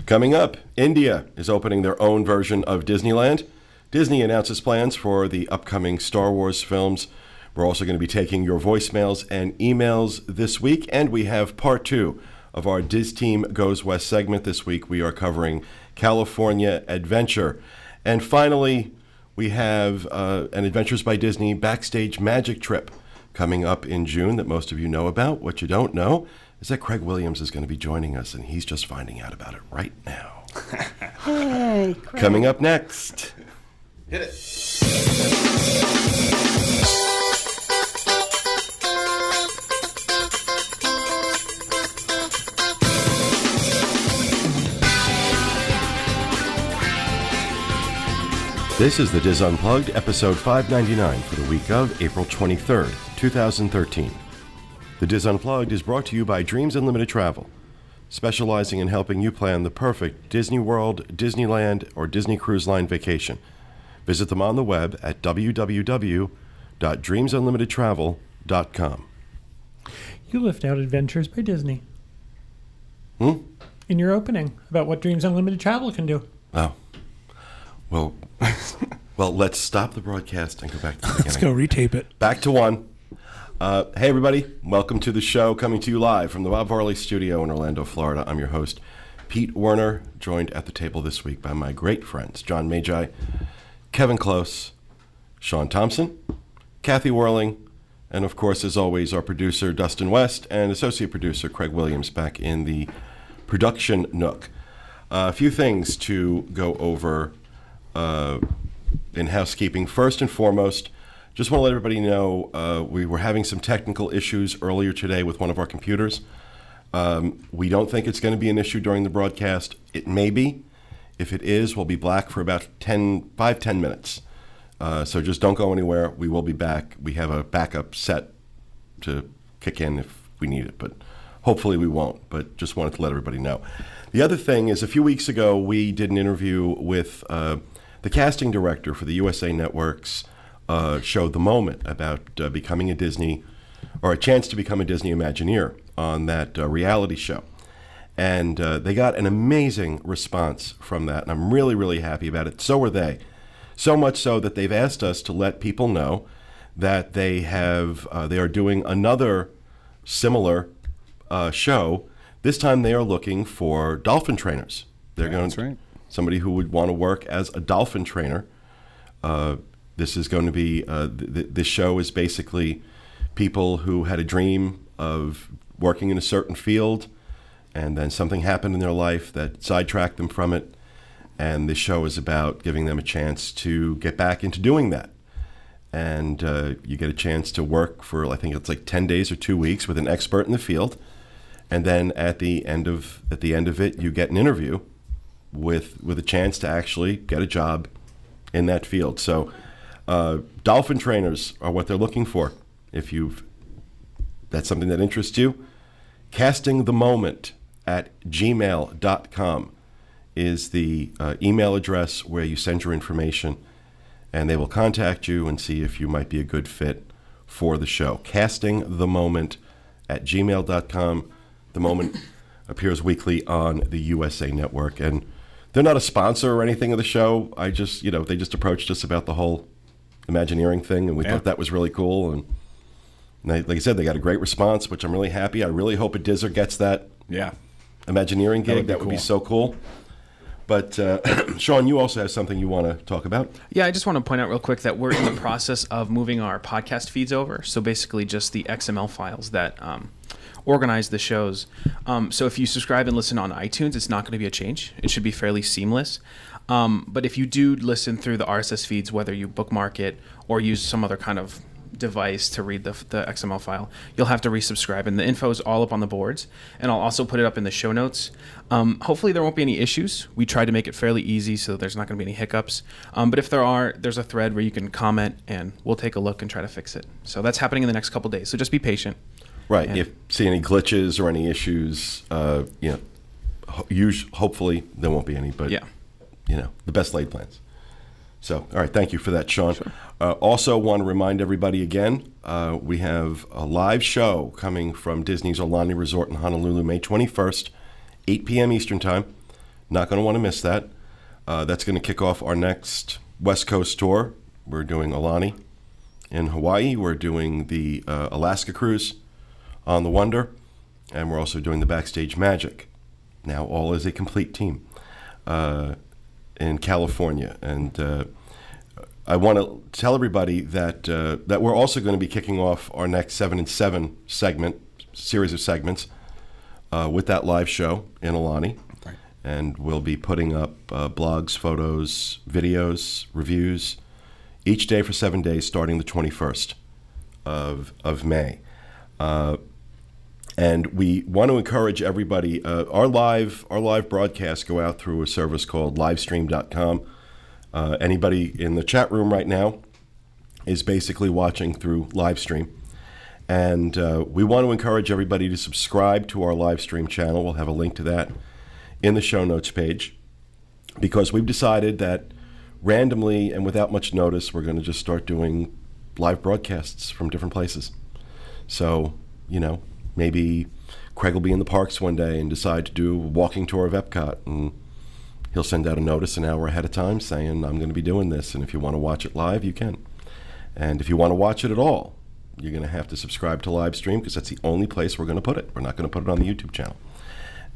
Coming up, India is opening their own version of Disneyland. Disney announces plans for the upcoming Star Wars films. We're also going to be taking your voicemails and emails this week, and we have part 2 of our Diz Team Goes West segment this week. We are covering California Adventure. And finally, we have an Adventures by Disney backstage magic trip coming up in June that most of you know about. What you don't know is that Craig Williams is going to be joining us, and he's just finding out about it right now. Hey, Craig. Coming up next. Hit it. This is the Diz Unplugged, episode 599 for the week of April 23rd, 2013. The Diz Unplugged is brought to you by Dreams Unlimited Travel, specializing in helping you plan the perfect Disney World, Disneyland, or Disney Cruise Line vacation. Visit them on the web at www.dreamsunlimitedtravel.com. You left out Adventures by Disney. In your opening about what Dreams Unlimited Travel can do. Oh. Well, let's stop the broadcast and go back to the beginning. Let's go retape it. Back to one. Hey, everybody. Welcome to the show, coming to you live from the Bob Varley studio in Orlando, Florida. I'm your host, Pete Werner, joined at the table this week by my great friends, John Magi, Kevin Close, Sean Thompson, Kathy Whirling, and, of course, as always, our producer, Dustin West, and associate producer, Craig Williams, back in the production nook. A few things to go over in housekeeping. First and foremost, just want to let everybody know we were having some technical issues earlier today with one of our computers. We don't think it's going to be an issue during the broadcast. It may be. If it is, we'll be black for about 10 minutes. So just don't go anywhere. We will be back. We have a backup set to kick in if we need it, but hopefully we won't. But just wanted to let everybody know. The other thing is, a few weeks ago, we did an interview with the casting director for the USA Network's show The Moment about becoming a Disney, or a chance to become a Disney Imagineer on that reality show. And they got an amazing response from that, and I'm really, really happy about it. So were they. So much so that they've asked us to let people know that they are doing another similar show. This time they are looking for dolphin trainers. That's right. Somebody who would want to work as a dolphin trainer. This is going to be, this show is basically people who had a dream of working in a certain field, and then something happened in their life that sidetracked them from it. And this show is about giving them a chance to get back into doing that. And you get a chance to work for, I think it's like 10 days or 2 weeks with an expert in the field. And then at the end of it, you get an interview with a chance to actually get a job in that field. So dolphin trainers are what they're looking for. If that's something that interests you, castingthemoment@gmail.com is the email address where you send your information, and they will contact you and see if you might be a good fit for the show. castingthemoment@gmail.com. The Moment appears weekly on the USA Network, and they're not a sponsor or anything of the show. They just approached us about the whole Imagineering thing, and we thought that was really cool. And like I said, they got a great response, which I'm really happy. I really hope a Dizzer gets that Imagineering gig. That would be so cool. But Sean, you also have something you want to talk about? Yeah, I just want to point out real quick that we're in the process of moving our podcast feeds over. So basically just the XML files that organize the shows. So if you subscribe and listen on iTunes, it's not going to be a change. It should be fairly seamless. But if you do listen through the RSS feeds, whether you bookmark it or use some other kind of device to read the XML file, you'll have to resubscribe, and the info is all up on the boards, and I'll also put it up in the show notes. Hopefully there won't be any issues. We tried to make it fairly easy so there's not going to be any hiccups, but if there are, there's a thread where you can comment and we'll take a look and try to fix it. So that's happening in the next couple days, so just be patient. Right. If you see any glitches or any issues, hopefully there won't be any, but the best laid plans. So, all right, thank you for that, Sean. Sure. Also want to remind everybody again, we have a live show coming from Disney's Aulani Resort in Honolulu, May 21st, 8 p.m. Eastern Time. Not going to want to miss that. That's going to kick off our next West Coast tour. We're doing Aulani in Hawaii. We're doing the Alaska cruise on the Wonder. And we're also doing the Backstage Magic. Now all as a complete team in California. And I want to tell everybody that that we're also going to be kicking off our next 7 and 7 series of segments with that live show in Aulani. Right. And we'll be putting up blogs, photos, videos, reviews each day for 7 days starting the 21st of May. And we want to encourage everybody. Our live broadcasts go out through a service called livestream.com. Anybody in the chat room right now is basically watching through Livestream. And we want to encourage everybody to subscribe to our Livestream channel. We'll have a link to that in the show notes page, because we've decided that randomly and without much notice, we're going to just start doing live broadcasts from different places. So, maybe Craig will be in the parks one day and decide to do a walking tour of Epcot, and he'll send out a notice an hour ahead of time saying, I'm going to be doing this, and if you want to watch it live, you can. And if you want to watch it at all, you're going to have to subscribe to Livestream, because that's the only place we're going to put it. We're not going to put it on the YouTube channel.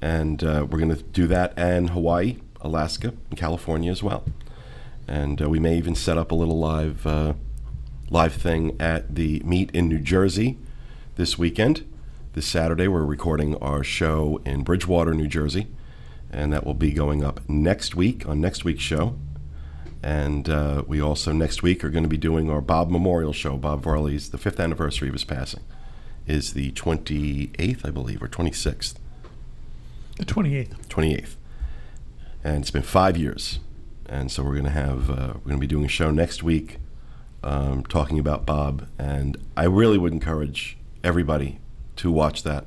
And we're going to do that in Hawaii, Alaska, and California as well. And we may even set up a little live thing at the Meet in New Jersey this weekend. This Saturday, we're recording our show in Bridgewater, New Jersey. And that will be going up next week on next week's show. And we also next week are going to be doing our Bob Memorial Show. Bob Varley's, the 5th anniversary of his passing, is the 28th, I believe, or 26th. The 28th. 28th. And it's been 5 years. And so we're going to be doing a show next week talking about Bob. And I really would encourage everybody to watch that.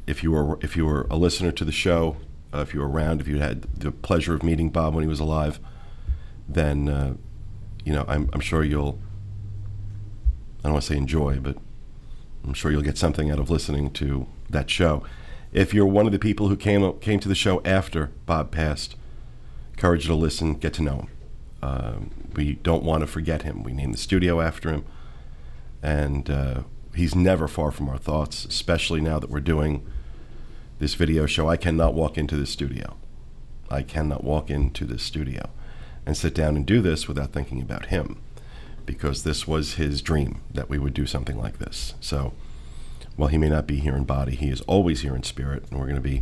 If you were a listener to the show, if you were around, if you had the pleasure of meeting Bob when he was alive, then I'm sure you'll, I don't want to say enjoy, but I'm sure you'll get something out of listening to that show. If you're one of the people who came to the show after Bob passed, encourage you to listen, get to know him. We don't want to forget him. We named the studio after him, and he's never far from our thoughts, especially now that we're doing this video show. I cannot walk into this studio. And sit down and do this without thinking about him, because this was his dream that we would do something like this. So while he may not be here in body, he is always here in spirit, and we're going to be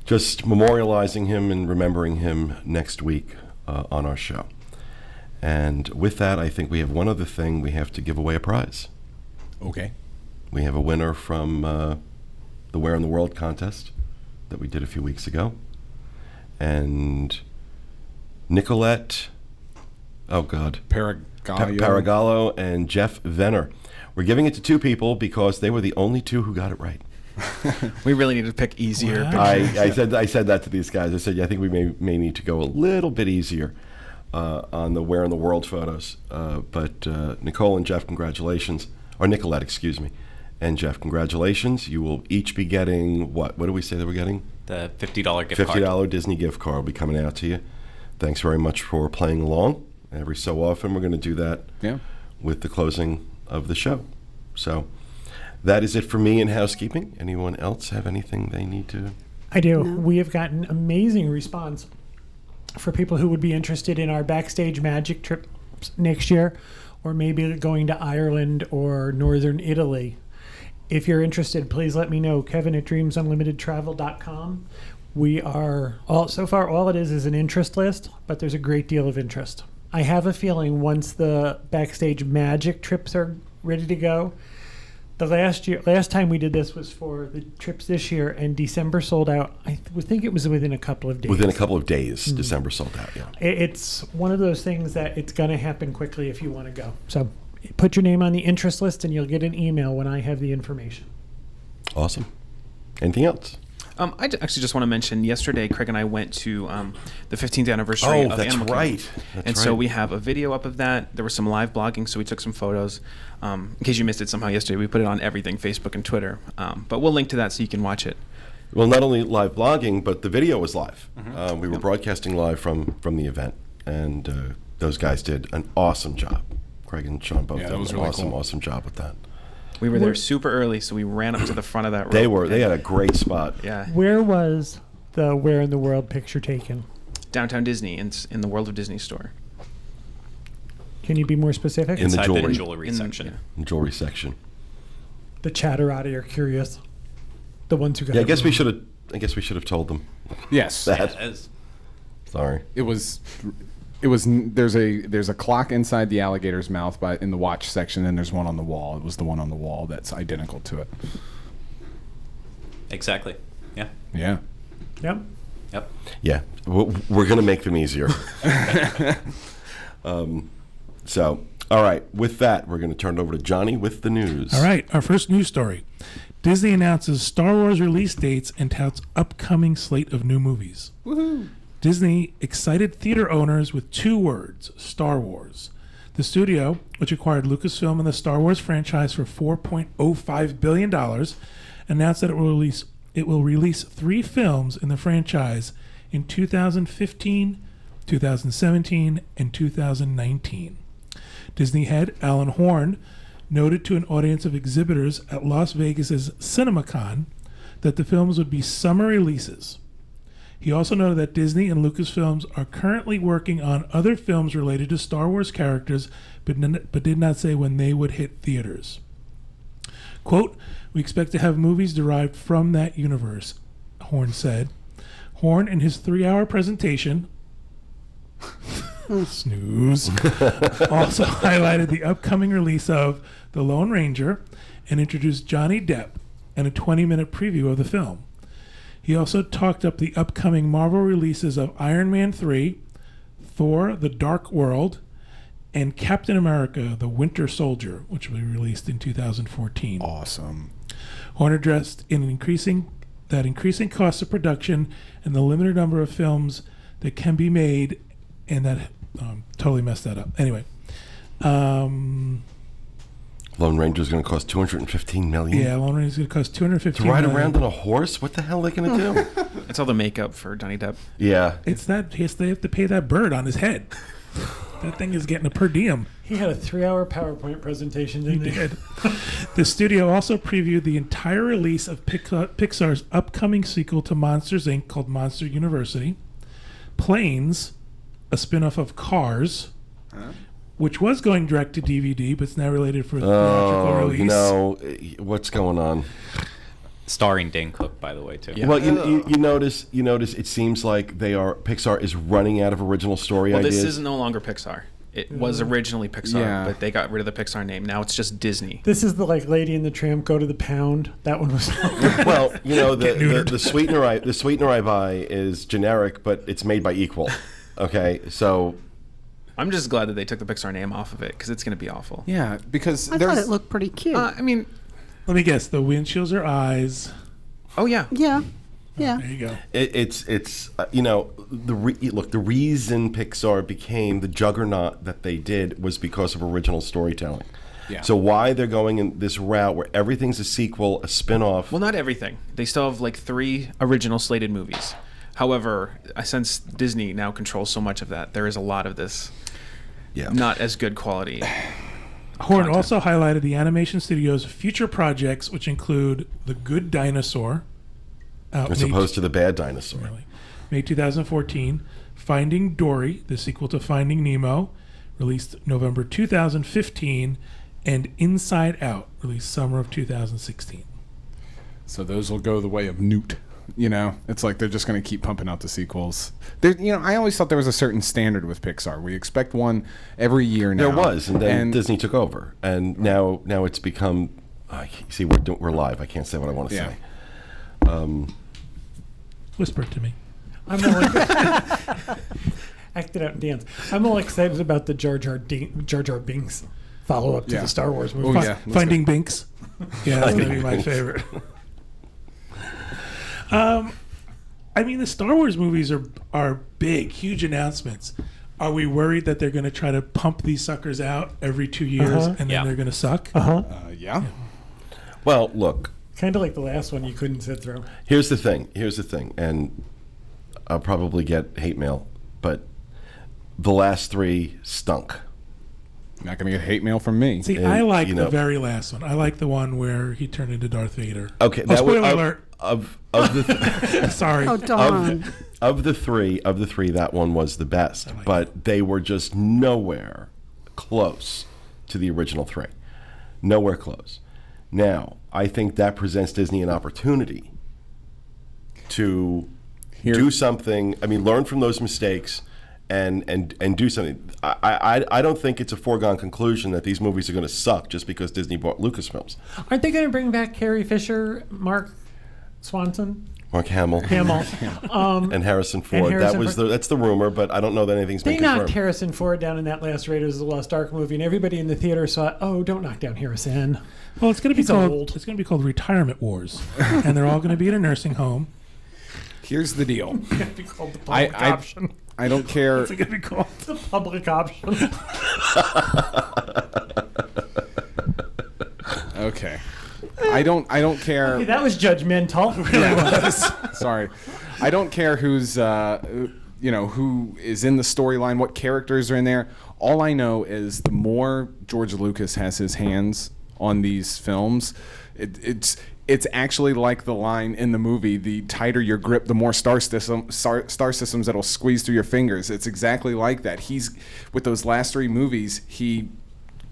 just memorializing him and remembering him next week on our show. And with that, I think we have one other thing. We have to give away a prize. Okay. We have a winner from the Where in the World contest that we did a few weeks ago. And Nicolette, Paragallo and Jeff Venner. We're giving it to 2 people because they were the only 2 who got it right. We really need to pick easier. Wow. I said that to these guys. I said, I think we may need to go a little bit easier on the Where in the World photos. But Nicole and Jeff, congratulations. Or Nicolette, excuse me. And Jeff, congratulations. You will each be getting what? What did we say that we're getting? The $50 gift card. $50 Disney gift card will be coming out to you. Thanks very much for playing along. Every so often we're going to do that with the closing of the show. So that is it for me in housekeeping. Anyone else have anything they need to? I do. No. We have gotten amazing response for people who would be interested in our Backstage Magic trips next year, or maybe going to Ireland or Northern Italy. If you're interested, please let me know. Kevin at dreamsunlimitedtravel.com. We are, so far all it is an interest list, but there's a great deal of interest. I have a feeling once the Backstage Magic trips are ready to go, the last time we did this was for the trips this year, and December sold out. I think it was within a couple of days. Within a couple of days, December sold out, yeah. It's one of those things that it's going to happen quickly if you want to go. So put your name on the interest list, and you'll get an email when I have the information. Awesome. Anything else? I actually just want to mention, yesterday Craig and I went to the 15th anniversary of that's Animal right. Kingdom. That's and right. so we have a video up of that. There was some live blogging, so we took some photos. In case you missed it somehow yesterday, we put it on everything, Facebook and Twitter. But we'll link to that so you can watch it Well, not only live blogging, but the video was live. We were broadcasting live from the event, and those guys did an awesome job. Craig and Sean both did an really awesome job with that. We were there super early, so we ran up to the front of that road. They had a great spot. Yeah. Where was the Where in the World picture taken? Downtown Disney, in the World of Disney store. Can you be more specific? In the Inside jewelry. the jewelry section. Yeah. Jewelry section. The chatterati are curious. The ones who got Yeah, I it guess we wrong. should have told them Yes. that. As Sorry. It was. There's a clock inside the alligator's mouth in the watch section, and there's one on the wall. It was the one on the wall that's identical to it. exactly. Yeah. Yeah. Yep. Yep. Yeah, we're going to make them easier. So, all right, with that, we're going to turn it over to Johnny with the news. All right, our first news story. Disney announces Star Wars release dates and touts upcoming slate of new movies. Woohoo! Disney excited theater owners with 2 words, Star Wars. The studio, which acquired Lucasfilm and the Star Wars franchise for $4.05 billion, announced that it will release 3 films in the franchise in 2015, 2017, and 2019. Disney head Alan Horn noted to an audience of exhibitors at Las Vegas's CinemaCon that the films would be summer releases. He also noted that Disney and Lucasfilms are currently working on other films related to Star Wars characters, but did not say when they would hit theaters. Quote, "We expect to have movies derived from that universe," Horn said. Horn, in his 3-hour presentation, snooze, also highlighted the upcoming release of The Lone Ranger and introduced Johnny Depp and a 20-minute preview of the film. He also talked up the upcoming Marvel releases of Iron Man 3, Thor: The Dark World, and Captain America: The Winter Soldier, which will be released in 2014. Awesome. Horn addressed increasing costs of production and the limited number of films that can be made, and that totally messed that up. Anyway, Lone Ranger's going to cost $215 million. yeah, Lone Ranger is going to cost $215 To ride million. around on a horse? What the hell are they going to do? It's all the makeup for Johnny Depp. Yeah. It's that yes, they have to pay that bird on his head. That thing is getting a per diem. He had a 3-hour PowerPoint presentation, He didn't he? did. The studio also previewed the entire release of Pixar's upcoming sequel to Monsters, Inc. called Monster University, Planes, a spin-off of Cars, which was going direct to DVD, but it's now related for theatrical release. No. What's going on? Starring Dane Cook, by the way, too. Yeah. Well, you notice it seems like Pixar is running out of original story Well, ideas. this is no longer Pixar. It was originally Pixar, Yeah. but they got rid of the Pixar name. Now it's just Disney. This is the Lady and the Tramp go to the pound. That one was. Well, Get neutered. the sweetener I buy is generic, but it's made by Equal. Okay, so I'm just glad that they took the Pixar name off of it because it's going to be awful. Yeah, because I thought it looked pretty cute. I mean, Let me guess. The windshields are eyes. oh yeah. yeah. Yeah. There you go. it's the reason Pixar became the juggernaut that they did was because of original storytelling. Yeah. So why they're going in this route where everything's a sequel, a spin-off. Well, not everything. They still have like 3 original slated movies. However, since Disney now controls so much of that, there is a lot of this yeah. not as good quality. Horn content. also highlighted the animation studio's future projects, which include The Good Dinosaur, As opposed to the bad dinosaur. May 2014, Finding Dory, the sequel to Finding Nemo, released November 2015, and Inside Out, released summer of 2016. So those will go the way of Newt. You know, it's like they're just going to keep pumping out the sequels. I always thought there was a certain standard with Pixar. We expect one every year now. There was, and then Disney took over, and now it's become. See, we're live. I can't say what I want to Yeah. say. Whisper it to me. I'm all act it out and dance. I'm all excited about the Jar Jar Binks follow-up to Yeah. the Star Wars Oh, movie. yeah. Let's Finding Binks. Yeah, that's going to be my favorite. I mean, the Star Wars movies are big, huge announcements. Are we worried that they're going to try to pump these suckers out every 2 years and then Yeah. they're going to suck? Yeah. Well, look, Kind of like the last one you couldn't sit through. Here's the thing, and I'll probably get hate mail, but the last three stunk. Not going to get hate mail from me. See, And, I like you the know- very last one. I like the one where he turned into Darth Vader. Okay, Oh, spoiler was alert. of the Sorry. Oh, darn. of the three, that one was the best, like but they were just nowhere close to the original three. Nowhere close. Now, I think that presents Disney an opportunity to do something. I mean, learn from those mistakes and do something. I don't think it's a foregone conclusion that these movies are going to suck just because Disney bought Lucasfilms. Aren't they going to bring back Carrie Fisher, Mark Swanson? Mark Hamill and Harrison Ford. That's the rumor, but I don't know that anything's been They confirmed. knocked Harrison Ford down in that last Raiders of the Lost Ark movie, and everybody in the theater saw, oh, don't knock down Harrison. Well, it's going to be He's called old. it's going to be called Retirement Wars, and they're all going to be in a nursing home. Here's the deal. It's going to be called the public option. I don't care. What's it going to be called? The public option. Okay. I don't care. Hey, that was judgmental. It really was. Sorry. I don't care who's who is in the storyline, what characters are in there. All I know is the more George Lucas has his hands on these films, it's actually like the line in the movie, the tighter your grip, the more star systems that'll squeeze through your fingers. It's exactly like that. With those last three movies, he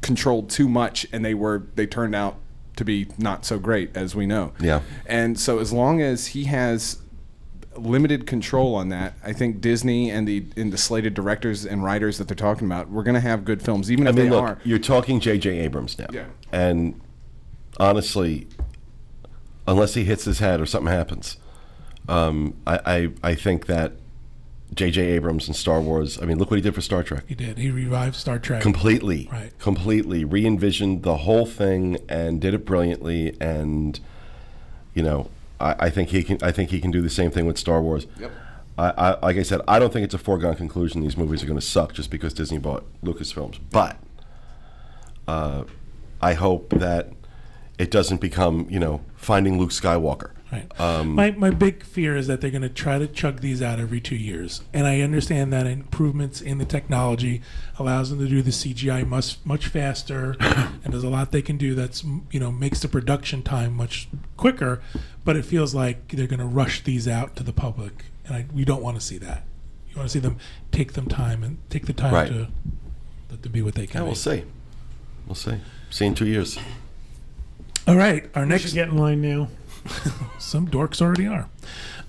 controlled too much, and they turned out to be not so great, as we know. Yeah. And so as long as he has limited control on that, I think Disney and the slated directors and writers that they're talking about, we're going to have good films, even if they are. You're talking J.J. Abrams now. Yeah. And honestly, unless he hits his head or something happens, I think that J.J. Abrams and Star Wars, I mean, look what he did for Star Trek. He did. He revived Star Trek. Completely. Right. Completely. Re-envisioned the whole thing and did it brilliantly. And, I think he can do the same thing with Star Wars. Yep. Like I said, I don't think it's a foregone conclusion these movies are going to suck just because Disney bought Lucasfilms. But I hope that it doesn't become, Finding Luke Skywalker. Right. My big fear is that they're going to try to chug these out every 2 years. And I understand that improvements in the technology allows them to do the CGI much faster, and there's a lot they can do that's, makes the production time much quicker, but it feels like they're going to rush these out to the public, and we don't want to see that. You want to see them take the time Right. to be what they can Yeah, be. We'll see. See you in 2 years. All right, our We next... should get in line now. Some dorks already are.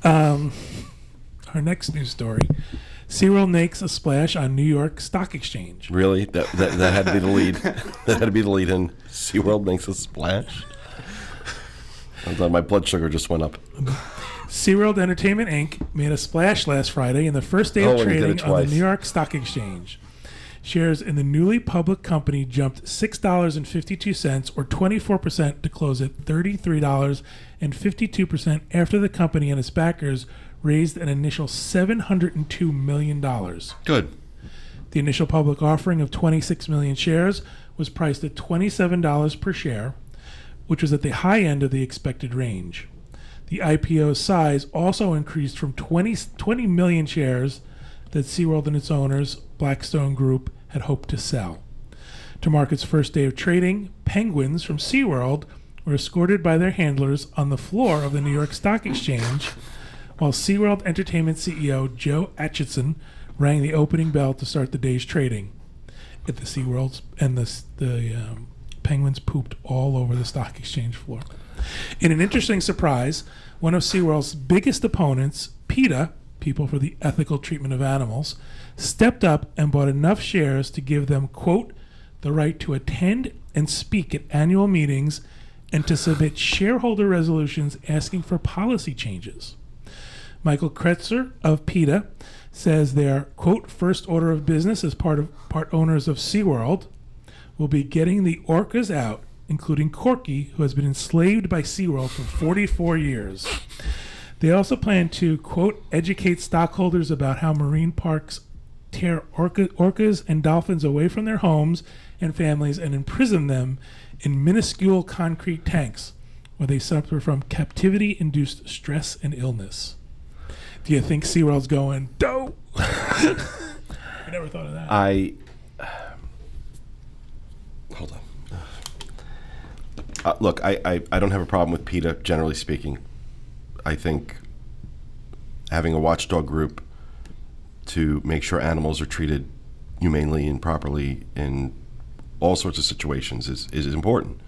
Our next news story. SeaWorld makes a splash on New York Stock Exchange. Really? That had to be the lead. That had to be the lead in SeaWorld makes a splash? My blood sugar just went up. SeaWorld Entertainment, Inc. made a splash last Friday in the first day of and he did it trading on the twice. New York Stock Exchange. Shares in the newly public company jumped $6.52, or 24%, to close at $33.52 after the company and its backers raised an initial $702 million. Good. The initial public offering of 26 million shares was priced at $27 per share, which was at the high end of the expected range. The IPO's size also increased from 20 million shares that SeaWorld and its owners, Blackstone Group, had hoped to sell. To mark its first day of trading, penguins from SeaWorld were escorted by their handlers on the floor of the New York Stock Exchange, while SeaWorld Entertainment CEO Joe Atchison rang the opening bell to start the day's trading. At the SeaWorld's, and the penguins pooped all over the stock exchange floor. In an interesting surprise, one of SeaWorld's biggest opponents, PETA, People for the Ethical Treatment of Animals, stepped up and bought enough shares to give them, quote, the right to attend and speak at annual meetings and to submit shareholder resolutions asking for policy changes. Michael Kretzer of PETA says their, quote, first order of business as part owners of SeaWorld will be getting the orcas out, including Corky, who has been enslaved by SeaWorld for 44 years. They also plan to, quote, educate stockholders about how marine parks tear orcas and dolphins away from their homes and families and imprison them in minuscule concrete tanks, where they suffer from captivity-induced stress and illness. Do you think SeaWorld's going, dope? I never thought of that. Hold on. Look, I don't have a problem with PETA, generally speaking. I think having a watchdog group to make sure animals are treated humanely and properly in all sorts of situations is important.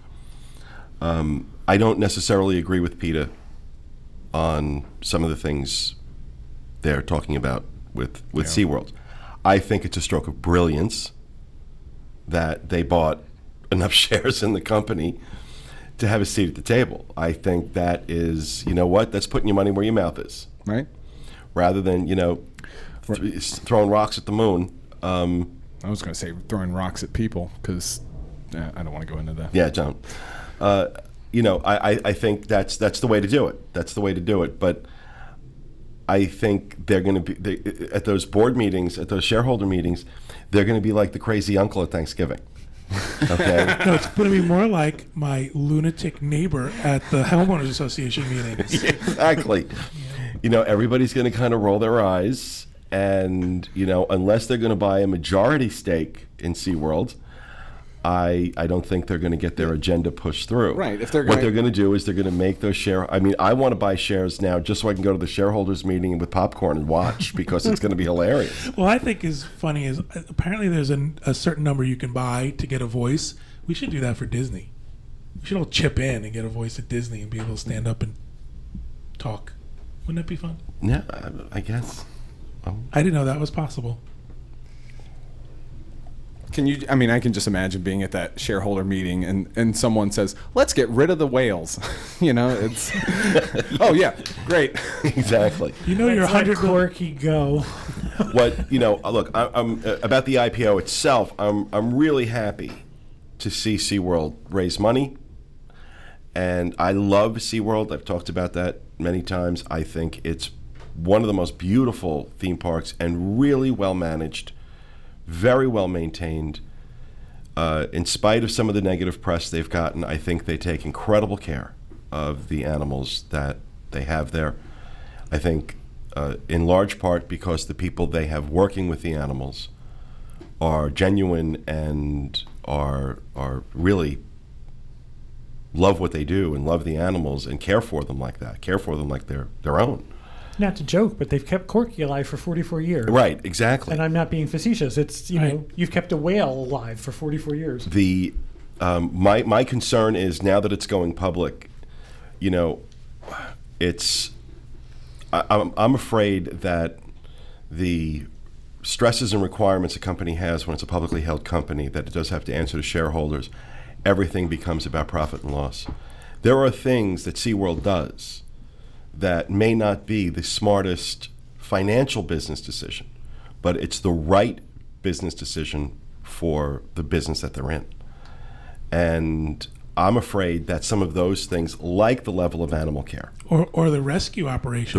I don't necessarily agree with PETA on some of the things they're talking about with SeaWorld. I think it's a stroke of brilliance that they bought enough shares in the company to have a seat at the table. I think that is, you know what, that's putting your money where your mouth is. Right. Rather than, throwing rocks at the moon. I was going to say throwing rocks at people because I don't want to go into that. Yeah, don't. I think that's the way to do it. That's the way to do it. But I think they're going to be, at those board meetings, at those shareholder meetings, they're going to be like the crazy uncle at Thanksgiving. Okay. No, it's going to be more like my lunatic neighbor at the homeowners association meetings. Exactly. Everybody's going to kind of roll their eyes, and unless they're going to buy a majority stake in SeaWorld, I don't think they're going to get their agenda pushed through. Right. What they're going to do is they're going to make those share. I mean, I want to buy shares now just so I can go to the shareholders meeting with popcorn and watch because it's going to be hilarious. Well, I think is funny is apparently there's a certain number you can buy to get a voice. We should do that for Disney. We should all chip in and get a voice at Disney and be able to stand up and talk. Wouldn't that be fun? Yeah, I guess. I didn't know that was possible. I can just imagine being at that shareholder meeting and someone says, let's get rid of the whales. It's, oh yeah, great. Exactly. You're That's 100 quirky go. Look, I'm about the IPO itself, I'm really happy to see SeaWorld raise money. And I love SeaWorld. I've talked about that many times. I think it's one of the most beautiful theme parks and really well managed. Very well maintained. In spite of some of the negative press they've gotten, I think they take incredible care of the animals that they have there. I think in large part because the people they have working with the animals are genuine and are really love what they do and love the animals and care for them like that, care for them like they're their own. Not to joke, but they've kept Corky alive for 44 years. Right, exactly. And I'm not being facetious. It's, you've kept a whale alive for 44 years. The my concern is now that it's going public, it's I'm afraid that the stresses and requirements a company has when it's a publicly held company, that it does have to answer to shareholders, everything becomes about profit and loss. There are things that SeaWorld does that may not be the smartest financial business decision, but it's the right business decision for the business that they're in. And I'm afraid that some of those things, like the level of animal care, or the rescue operations,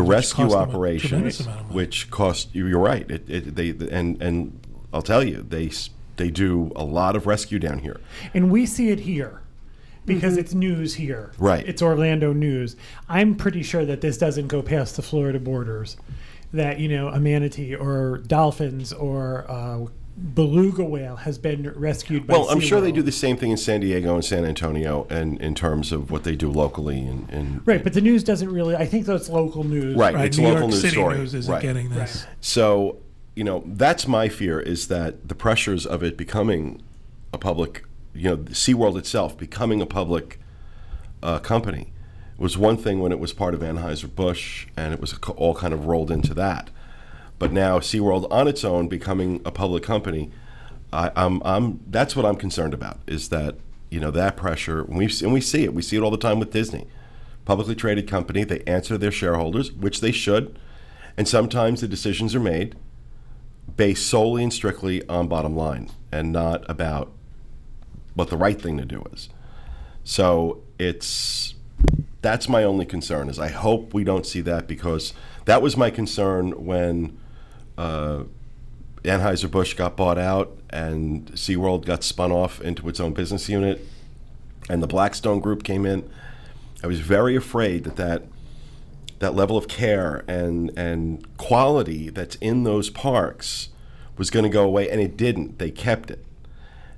which cost you, you're right. And I'll tell you, they do a lot of rescue down here. And we see it here. Because it's news here. Right. It's Orlando news. I'm pretty sure that this doesn't go past the Florida borders. That, a manatee or dolphins or beluga whale has been rescued by Well, I'm sure they SeaWorld. do the same thing in San Diego and San Antonio and in terms of what they do locally. Right, but the news doesn't really, I think that's local news. Right. Right, It's New local York news City story. news isn't Right. getting this. So, that's my fear, is that the pressures of it becoming a public, SeaWorld itself becoming a public company was one thing when it was part of Anheuser-Busch and it was all kind of rolled into that. But now SeaWorld on its own becoming a public company, that's what I'm concerned about, is that, that pressure, and we see it all the time with Disney. Publicly traded company, they answer their shareholders, which they should, and sometimes the decisions are made based solely and strictly on bottom line and not about what the right thing to do is. So that's my only concern, is I hope we don't see that, because that was my concern when Anheuser-Busch got bought out and SeaWorld got spun off into its own business unit and the Blackstone Group came in. I was very afraid that level of care and quality that's in those parks was going to go away, and it didn't. They kept it.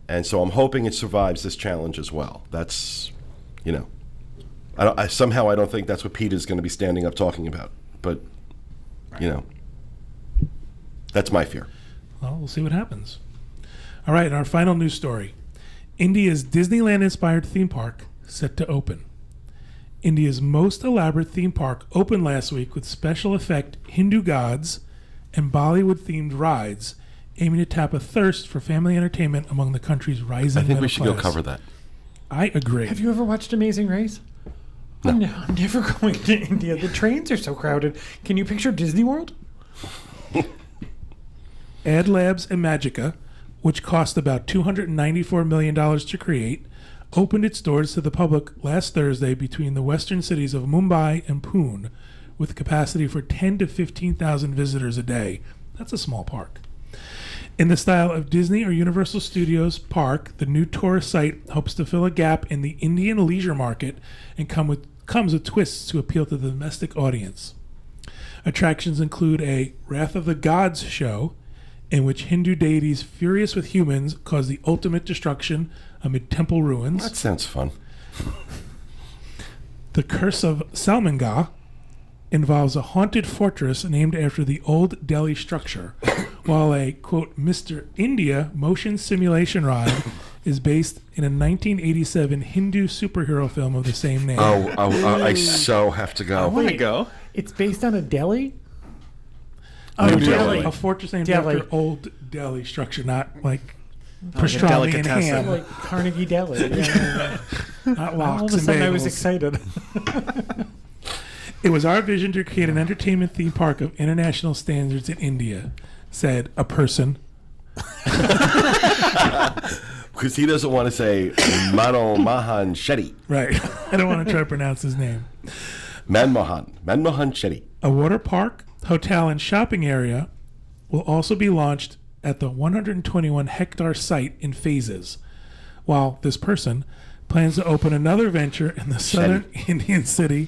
And so I'm hoping it survives this challenge as well. That's, somehow I don't think that's what Pete is going to be standing up talking about. But, that's my fear. Well, we'll see what happens. All right, our final news story. India's Disneyland-inspired theme park set to open. India's most elaborate theme park opened last week with special effect Hindu gods and Bollywood-themed rides, aiming to tap a thirst for family entertainment among the country's rising I think middle we should class. go cover that. I agree. Have you ever watched Amazing Race? No. I'm never going to India. The trains are so crowded. Can you picture Disney World? Ad Labs and Magica, which cost about $294 million to create, opened its doors to the public last Thursday between the western cities of Mumbai and Pune, with capacity for 10 to 15,000 visitors a day. That's a small park. In the style of Disney or Universal Studios Park, the new tourist site hopes to fill a gap in the Indian leisure market and comes with twists to appeal to the domestic audience. Attractions include a Wrath of the Gods show, in which Hindu deities furious with humans cause the ultimate destruction amid temple ruins. That sounds fun. The Curse of Salmanga involves a haunted fortress named after the old Delhi structure, while a, quote, Mr. India motion simulation ride is based in a 1987 Hindu superhero film of the same name. I so have to go. I want to go. It's based on a deli? Oh, Delhi. A fortress named Delhi. after old Delhi structure, not like Like a pastrami and delicatessen. ham, Like Carnegie Deli. Yeah. not All lox of a and sudden I was bagels. excited. It was our vision to create an entertainment theme park of international standards in India, said a person. Because he doesn't want to say Manomohan Shetty. Right. I don't want to try to pronounce his name. Manmohan Shetty. A water park, hotel, and shopping area will also be launched at the 121-hectare site in phases, while this person plans to open another venture in the southern Indian city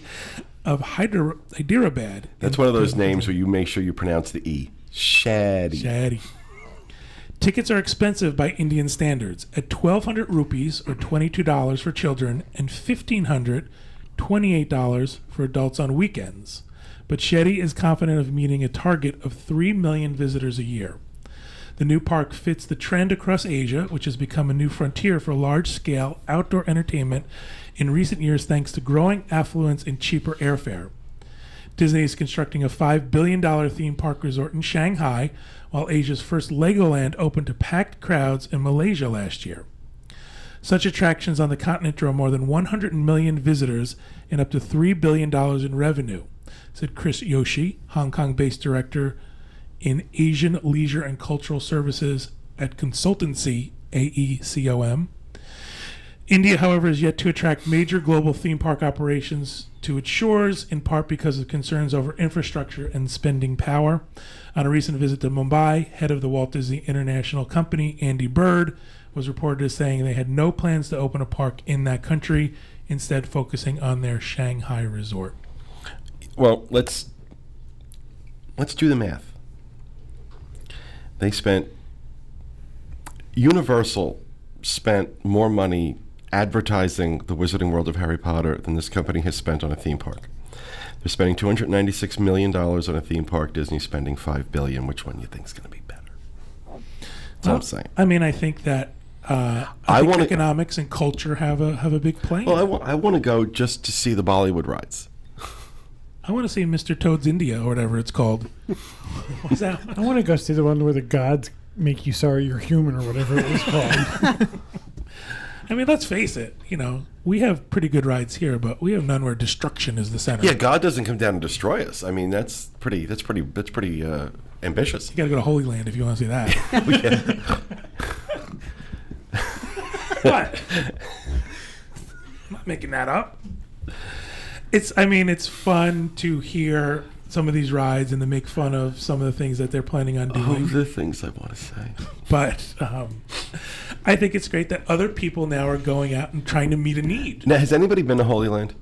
of Hyderabad. That's one of those names where you make sure you pronounce the E. Shetty. Shady. Tickets are expensive by Indian standards at 1,200 rupees or $22 for children and $1,500, $28 for adults on weekends. But Shetty is confident of meeting a target of 3 million visitors a year. The new park fits the trend across Asia, which has become a new frontier for large-scale outdoor entertainment in recent years thanks to growing affluence and cheaper airfare. Disney is constructing a $5 billion theme park resort in Shanghai, while Asia's first Legoland opened to packed crowds in Malaysia last year. Such attractions on the continent draw more than 100 million visitors and up to $3 billion in revenue, said Chris Yoshi, Hong Kong-based director in Asian Leisure and Cultural Services at consultancy AECOM. India, however, is yet to attract major global theme park operations to its shores, in part because of concerns over infrastructure and spending power. On a recent visit to Mumbai, head of the Walt Disney International Company, Andy Bird, was reported as saying they had no plans to open a park in that country, instead focusing on their Shanghai resort. Well, let's do the math. Universal spent more money advertising the Wizarding World of Harry Potter than this company has spent on a theme park. They're spending $296 million on a theme park. Disney's spending $5 billion. Which one do you think is going to be better? That's what I'm saying. I mean, I think that I think economics and culture have a big play. Well, I want to go just to see the Bollywood rides. I want to see Mr. Toad's India or whatever it's called. What's that? I want to go see the one where the gods make you sorry you're human or whatever it was called. I mean, let's face it. We have pretty good rides here, but we have none where destruction is the center. Yeah, God doesn't come down and destroy us. I mean, that's pretty ambitious. You got to go to Holy Land if you want to see that. What? I'm not making that up. It's fun to hear some of these rides and to make fun of some of the things that they're planning on doing. The things I want to say. But I think it's great that other people now are going out and trying to meet a need. Now, has anybody been to Holy Land?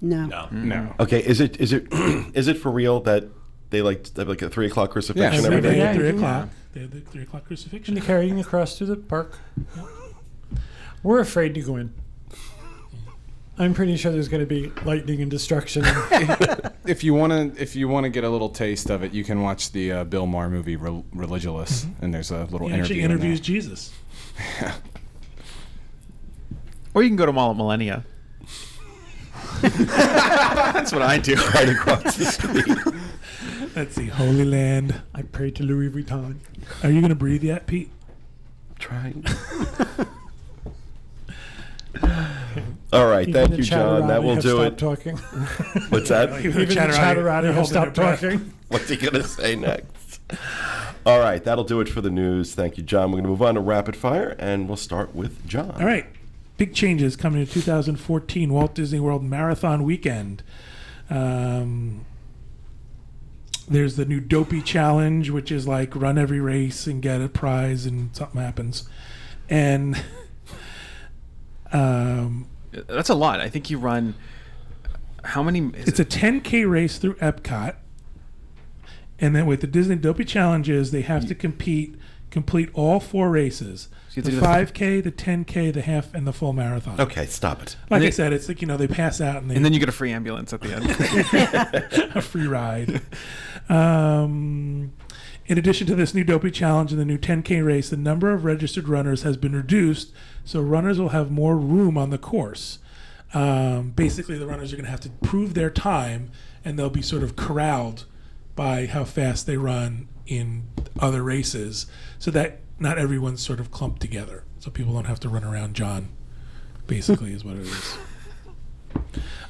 No. No. Okay, is it is it for real that they like a 3 o'clock crucifixion Yes. every Every day? day Yeah, at 3 you can- o'clock. They have the 3 o'clock crucifixion. And they're carrying the cross through the park. We're afraid to go in. I'm pretty sure there's going to be lightning and destruction. If you want to get a little taste of it, you can watch the Bill Maher movie Religulous, and there's a little He actually interview. interviews Jesus. Or you can go to Mall at Millennia. That's what I do. Right across the street. Let's see, Holy Land. I pray to Louis Vuitton. Are you going to breathe yet, Pete? Trying. All right, Even thank the you, John. That Chatterati will have do stopped it. talking. What's that? Even Even the Chatterati have stopped talking. What's he going to say next? All right, that'll do it for the news. Thank you, John. We're going to move on to rapid fire, and we'll start with John. All right. Big changes coming to 2014 Walt Disney World Marathon Weekend. There's the new Dopey Challenge, which is like run every race and get a prize and something happens. And That's a lot. I think you run. How many? it's a 10K race through Epcot. And then with the Disney Dopey Challenges, they have to complete all 4 races. So you The have to do 5K, the 10K, the half, and the full marathon. Okay, stop it. Like And I it- said, it's like, they pass out and they and then you get a free ambulance at the end. a free ride. In addition to this new Dopey Challenge and the new 10K race, the number of registered runners has been reduced, so runners will have more room on the course. Basically, the runners are going to have to prove their time, and they'll be sort of corralled by how fast they run in other races, so that not everyone's sort of clumped together, so people don't have to run around John, basically, is what it is.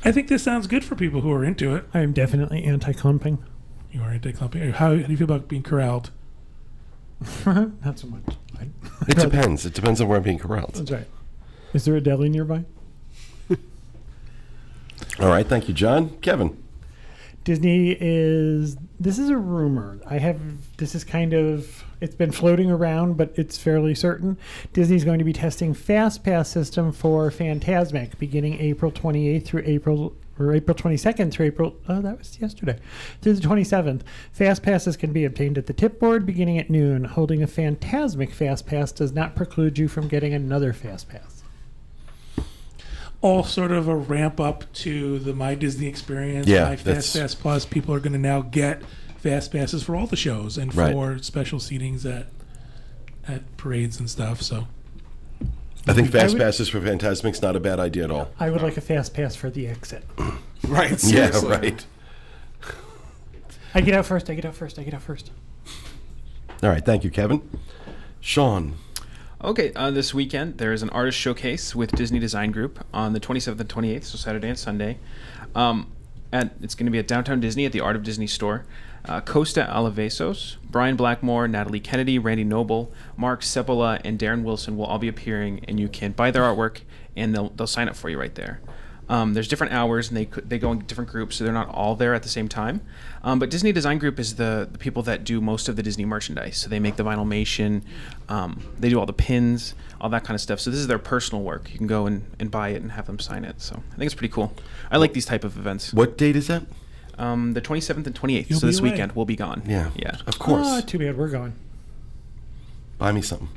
I think this sounds good for people who are into it. I am definitely anti-clumping. You are anti-clumping. How do you feel about being corralled? Not so much. It depends. It depends on where I'm being corralled. That's right. Is there a deli nearby? All right, thank you, John. Kevin. This is a rumor. It's been floating around, but it's fairly certain. Disney's going to be testing FastPass system for Fantasmic beginning April 28th through April 22nd through that was yesterday, through the 27th. FastPasses can be obtained at the tip board beginning at noon. Holding a Fantasmic FastPass does not preclude you from getting another FastPass. All sort of a ramp up to the My Disney experience. Yeah, My that's- FastPass Plus. People are going to now get fast passes for all the shows and Right. for special seatings at parades and stuff. So I think I fast would- passes for Fantasmic's not a bad idea at all. I would like a FastPass for the exit. Right. Yeah, Seriously. right. I get out first. All right, thank you, Kevin. Sean. Okay, this weekend there is an artist showcase with Disney Design Group on the 27th and 28th, so Saturday and Sunday. It's going to be at Downtown Disney at the Art of Disney store. Costa Alavesos, Brian Blackmore, Natalie Kennedy, Randy Noble, Mark Sepola, and Darren Wilson will all be appearing, and you can buy their artwork, and they'll sign up for you right there. There's different hours, and they go in different groups, so they're not all there at the same time. But Disney Design Group is the people that do most of the Disney merchandise. So they make the vinylmation, they do all the pins, all that kind of stuff. So this is their personal work. You can go and buy it and have them sign it. So I think it's pretty cool. I like these type of events. What date is that? The 27th and 28th. You'll so be this away. weekend we'll be gone. Yeah. Yeah. Of course. Ah, too bad. We're going. Buy me something.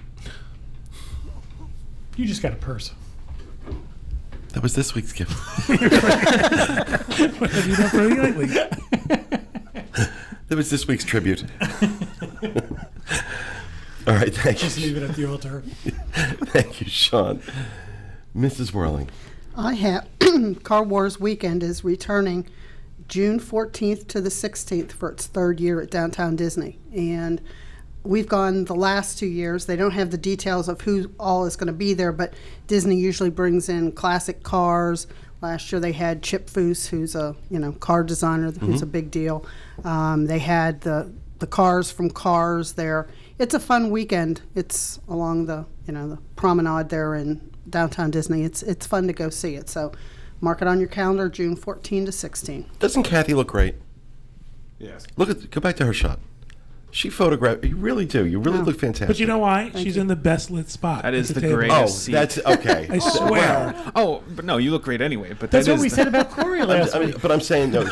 You just got a purse. That was this week's gift. you don't really lightly. That was this week's tribute. All right, thank Just you. leave it at the altar. Thank you, Sean. Mrs. Whirling. I have Car Wars Weekend is returning June 14th to the 16th for its 3rd year at Downtown Disney. And we've gone the last 2 years. They don't have the details of who all is going to be there, but Disney usually brings in classic cars. Last year they had Chip Foose, who's a car designer, who's a big deal. They had the cars from Cars there. It's a fun weekend. It's along the the promenade there in Downtown Disney. It's fun to go see it. So mark it on your calendar, June 14 to 16. Doesn't Kathy look great? Yes. Go back to her shot. She photographed. You really do. You really look fantastic. But you know why? She's in the best lit spot. That is at the table. greatest Oh, seat. that's okay. I swear. Oh, but no, you look great anyway. But That's that what is we the- said about Corey last week. But I'm saying no.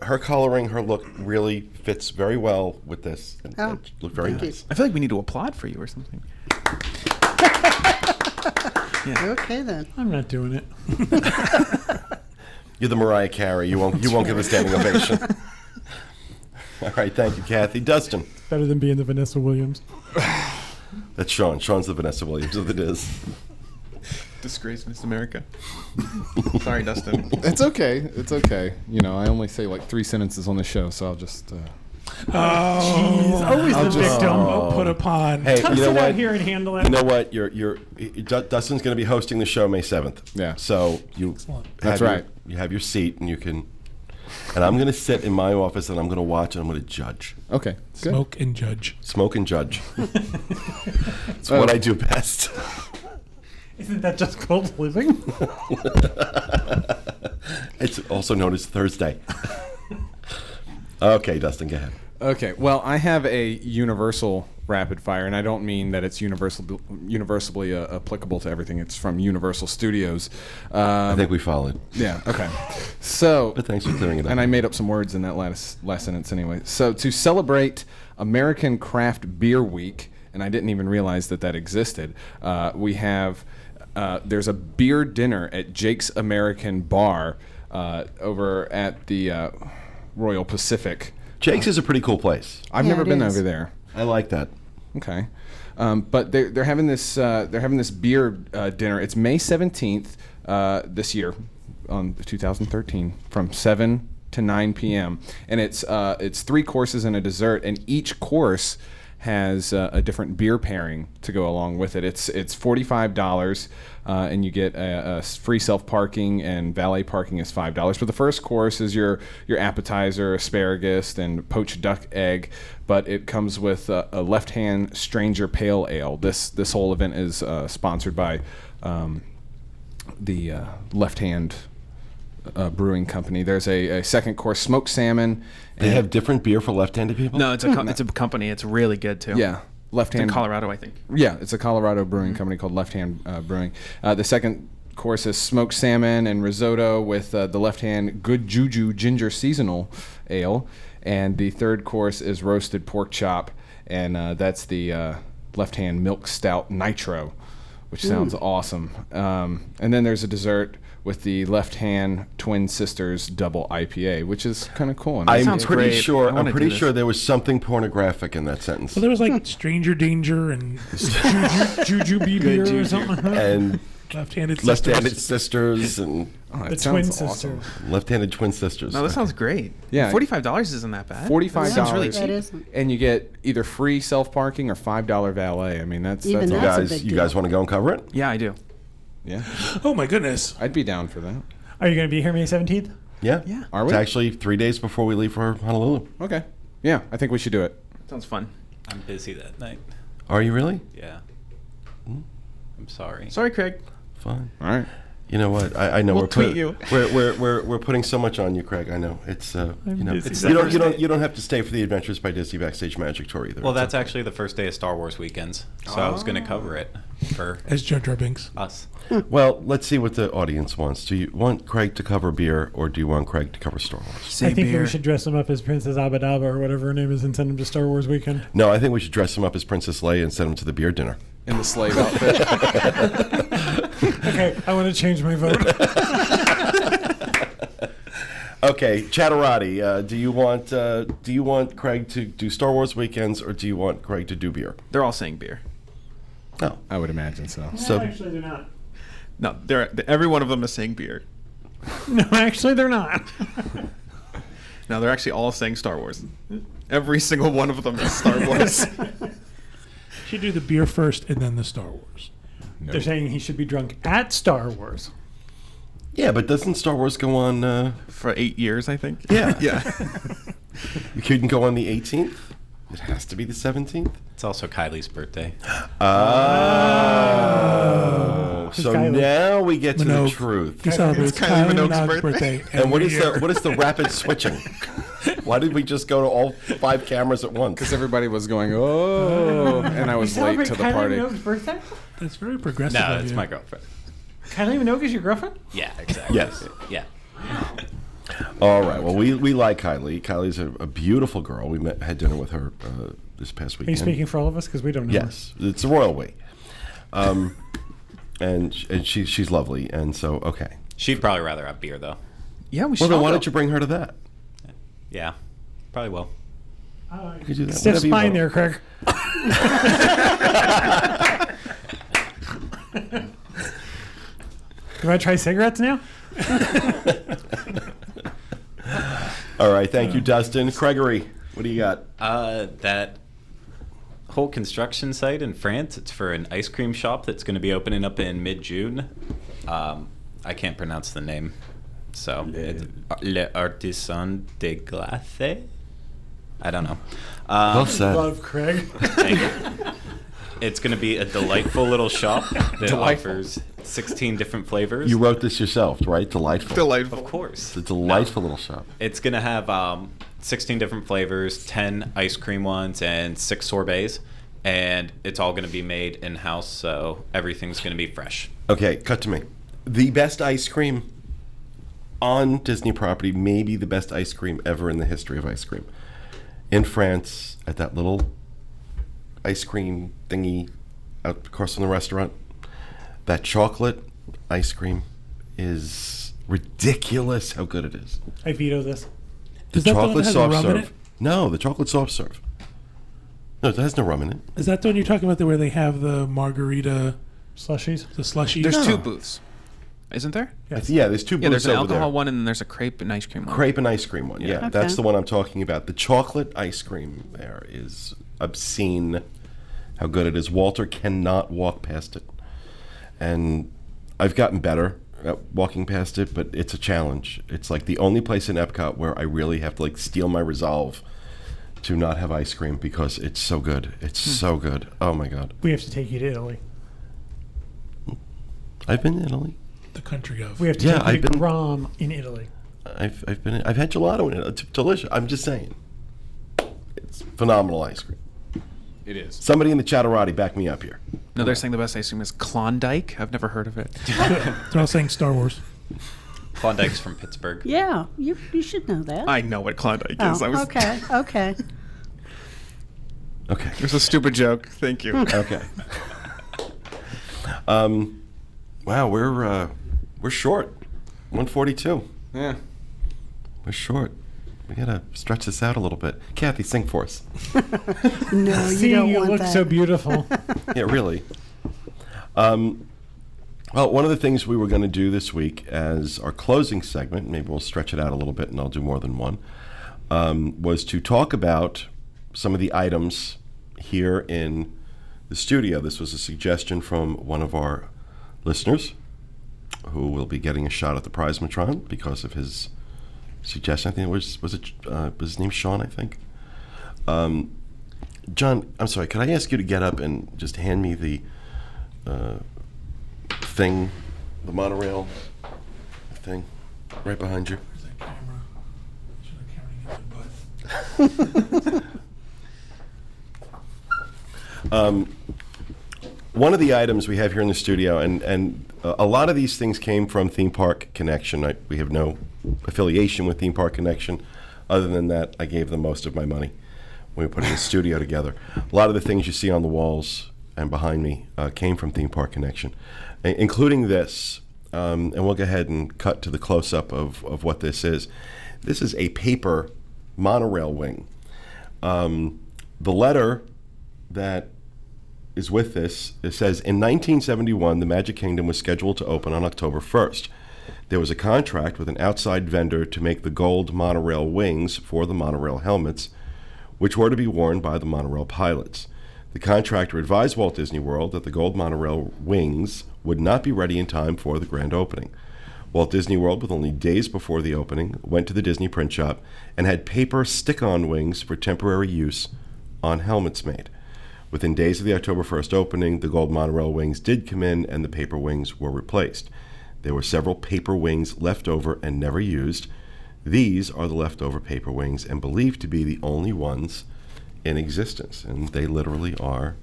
Her coloring, her look really fits very well with this. And Oh, it looked very thank you. nice. I feel like we need to applaud for you or something. Okay, then. I'm not doing it. You're the Mariah Carey. You won't give a standing ovation. All right, thank you, Kathy. Dustin. Better than being the Vanessa Williams. That's Sean. Sean's the Vanessa Williams of it is. Disgrace, Miss America. Sorry, Dustin. It's okay. It's okay. You know, I only say like 3 sentences on the show, so I'll just. Oh, Always the victim. put upon. Hey, Come you know sit out what? here and handle it. You know what? Dustin's going to be hosting the show May 7th. Yeah. So you. That's have right. You have your seat, and you can. And I'm going to sit in my office, and I'm going to watch, and I'm going to judge. Okay. Good. Smoke and judge. Smoke and judge. It's what I do best. Isn't that just called living? It's also known as Thursday. Okay, Dustin, go ahead. Okay. Well, I have a universal rapid fire, and I don't mean that it's universally applicable to everything. It's from Universal Studios. I think we followed. Yeah. Okay. So. But thanks for clearing it up. And I made up some words in that last sentence anyway. So to celebrate American Craft Beer Week, and I didn't even realize that existed, we have there's a beer dinner at Jake's American Bar over at the Royal Pacific. Jake's is a pretty cool place. I've Yeah, never it been is. over there. I like that. Okay, but they're having this beer dinner. It's May 17th this year, on 2013, from 7 to 9 p.m. And it's 3 courses and a dessert, and each course has a different beer pairing to go along with it. It's $45, and you get a free self-parking, and valet parking is $5. But the first course is your appetizer, asparagus, and poached duck egg, but it comes with a left-hand Stranger Pale Ale. This whole event is sponsored by the Left-Hand Brewing Company. There's a second course, smoked salmon. They have different beer for left-handed people? No, it's a company. It's really good too. Yeah. It's in Colorado, I think. Yeah, it's a Colorado brewing company called Left Hand Brewing. The second course is smoked salmon and risotto with the Left Hand Good Juju Ginger Seasonal Ale. And the third course is roasted pork chop, and that's the Left Hand Milk Stout Nitro, which sounds awesome. And then there's a dessert with the Left Hand Twin Sisters Double IPA, which is kind of cool. And I'm sounds pretty great. sure. I wanna I'm pretty do this. sure there was something pornographic in that sentence. Well, there was like Stranger Danger and Juju beer or juju. something. and Left-handed left-handed sisters. sisters and Oh, that The sounds twin awesome. sister. left-handed twin sisters. No, that sounds great. Yeah. $45 isn't that bad. $45, Sounds really That cheap. isn't. and you get either free self-parking or $5 valet. I mean, that's Even you that's a guys, big you deal. guys want to go and cover it? Yeah, I do. yeah. Oh my goodness. I'd be down for that. Are you going to be here May 17th? Yeah. Yeah. Are It's we? actually 3 days before we leave for Honolulu. Okay. Yeah, I think we should do it. Sounds fun. I'm busy that night. Are you really? Yeah. I'm sorry. Sorry, Craig. Fine. All right. You know what? I know We'll we're tweet you. We're putting so much on you, Craig. I know it's you know busy. It's you the don't first you don't day. you don't have to stay for the Adventures by Disney Backstage Magic tour either. Well, It's that's okay. actually the first day of Star Wars weekends, so I was going to cover it for As Jar Jar Binks. us. Well, let's see what the audience wants. Do you want Craig to cover beer, or do you want Craig to cover Star Wars? I think that we should dress him up as Princess Abadaba or whatever her name is and send him to Star Wars Weekend. No, I think we should dress him up as Princess Leia and send him to the beer dinner. In the slave outfit. Okay, I want to change my vote. Okay, Chatterati, do you want Craig to do Star Wars weekends, or do you want Craig to do beer? They're all saying beer. No. I would imagine so. So- actually, they're not. No, every one of them is saying beer. No, actually, they're not. No, they're actually all saying Star Wars. Every single one of them is Star Wars. Should do the beer first and then the Star Wars. They're saying he should be drunk at Star Wars. Yeah, but doesn't Star Wars go on? For 8 years, I think. Yeah. Yeah. You couldn't go on the 18th. It has to be the 17th. It's also Kylie's birthday. Oh, so Kylie? now we get to the Minogue. truth. He celebrates Kylie Kylie Minogue's Minogue's birthday. birthday. And what every is year. the rapid switching? Why did we just go to all 5 cameras at once? Because everybody was going, oh, and I was late to the Kylie party. Minogue's birthday? That's very progressive. No, of it's you. my girlfriend. Kylie Minogue is your girlfriend? Yeah, exactly. Yes. Yeah. All right. Well, we like Kylie. Kylie's a beautiful girl. We had dinner with her this past Are you weekend. speaking for all of us? Because we don't know. Yes, it's a royal we. And she's lovely. And so, okay. She'd probably rather have beer, though. Yeah, we Well, should. then why don't you bring her to that? Yeah, probably will. You could do that. Stiff Whatever you spine want. there, Craig. You want to try cigarettes now? All right. Thank you, Dustin. Gregory, what do you got? That whole construction site in France, it's for an ice cream shop that's going to be opening up in mid-June. I can't pronounce the name. So, it's Le Artisan de Glace? I don't know. Well said. Love Craig. Thank you. It's going to be a delightful little shop that offers 16 different flavors. You wrote this yourself, right? Delightful. Of course. It's a delightful little shop. It's going to have 16 different flavors, 10 ice cream ones, and 6 sorbets. And it's all going to be made in-house, so everything's going to be fresh. Okay, cut to me. The best ice cream on Disney property, maybe the best ice cream ever in the history of ice cream. In France, at that little ice cream thingy out across from the restaurant, that chocolate ice cream is ridiculous how good it is. I veto this. The Is that the one chocolate that has soft rum in serve. it? No, the chocolate soft serve. No, it has no rum in it. Is that the one you're talking about, where they have the margarita, Slushies? the slushy? There's No. 2 booths, isn't there? Yeah, there's 2 Yeah, there's booths an over alcohol there. one and then there's a crepe and ice cream one. Crepe and ice cream one. Yeah, Okay. that's the one I'm talking about. The chocolate ice cream there is obscene how good it is. Walter cannot walk past it. And I've gotten better at walking past it, but it's a challenge. It's like the only place in Epcot where I really have to like steel my resolve to not have ice cream because it's so good. It's so good. Oh my God. We have to take you to Italy. I've been to Italy. The country of. We have to Yeah, take you I've to been- Grom in Italy. I've had gelato in it. It's delicious. I'm just saying. It's phenomenal ice cream. It is. Somebody in the chatterati back me up here. No, they're saying the best ice cream is Klondike. I've never heard of it. They're all saying Star Wars. Klondike's from Pittsburgh. Yeah, you should know that. I know what Klondike is. Oh, okay. Okay. It was a stupid joke. Thank you. Okay. Wow, we're short. 142. Yeah. We're short. We gotta stretch this out a little bit. Kathy, sing for us. No, you Seeing don't you want look that. so beautiful. Yeah, really. Well, one of the things we were going to do this week as our closing segment, maybe we'll stretch it out a little bit and I'll do more than one, was to talk about some of the items here in the studio. This was a suggestion from one of our listeners who will be getting a shot at the Prizematron because of his suggestion. I think it was his name Sean, I think. John, I'm sorry, could I ask you to get up and just hand me the thing, the monorail thing, right behind you? Where's that camera? Should have camera in your butt. One of the items we have here in the studio, and a lot of these things came from Theme Park Connection. We have no affiliation with Theme Park Connection. Other than that, I gave them most of my money when we put the studio together. A lot of the things you see on the walls and behind me came from Theme Park Connection, including this. And we'll go ahead and cut to the close-up of what this is. This is a paper monorail wing. The letter that is with this, it says, in 1971, the Magic Kingdom was scheduled to open on October 1st. There was a contract with an outside vendor to make the gold monorail wings for the monorail helmets, which were to be worn by the monorail pilots. The contractor advised Walt Disney World that the gold monorail wings would not be ready in time for the grand opening. Walt Disney World, with only days before the opening, went to the Disney print shop and had paper stick-on wings for temporary use on helmets made. Within days of the October 1st opening, the gold monorail wings did come in and the paper wings were replaced. There were several paper wings left over and never used. These are the leftover paper wings and believed to be the only ones in existence. And they literally are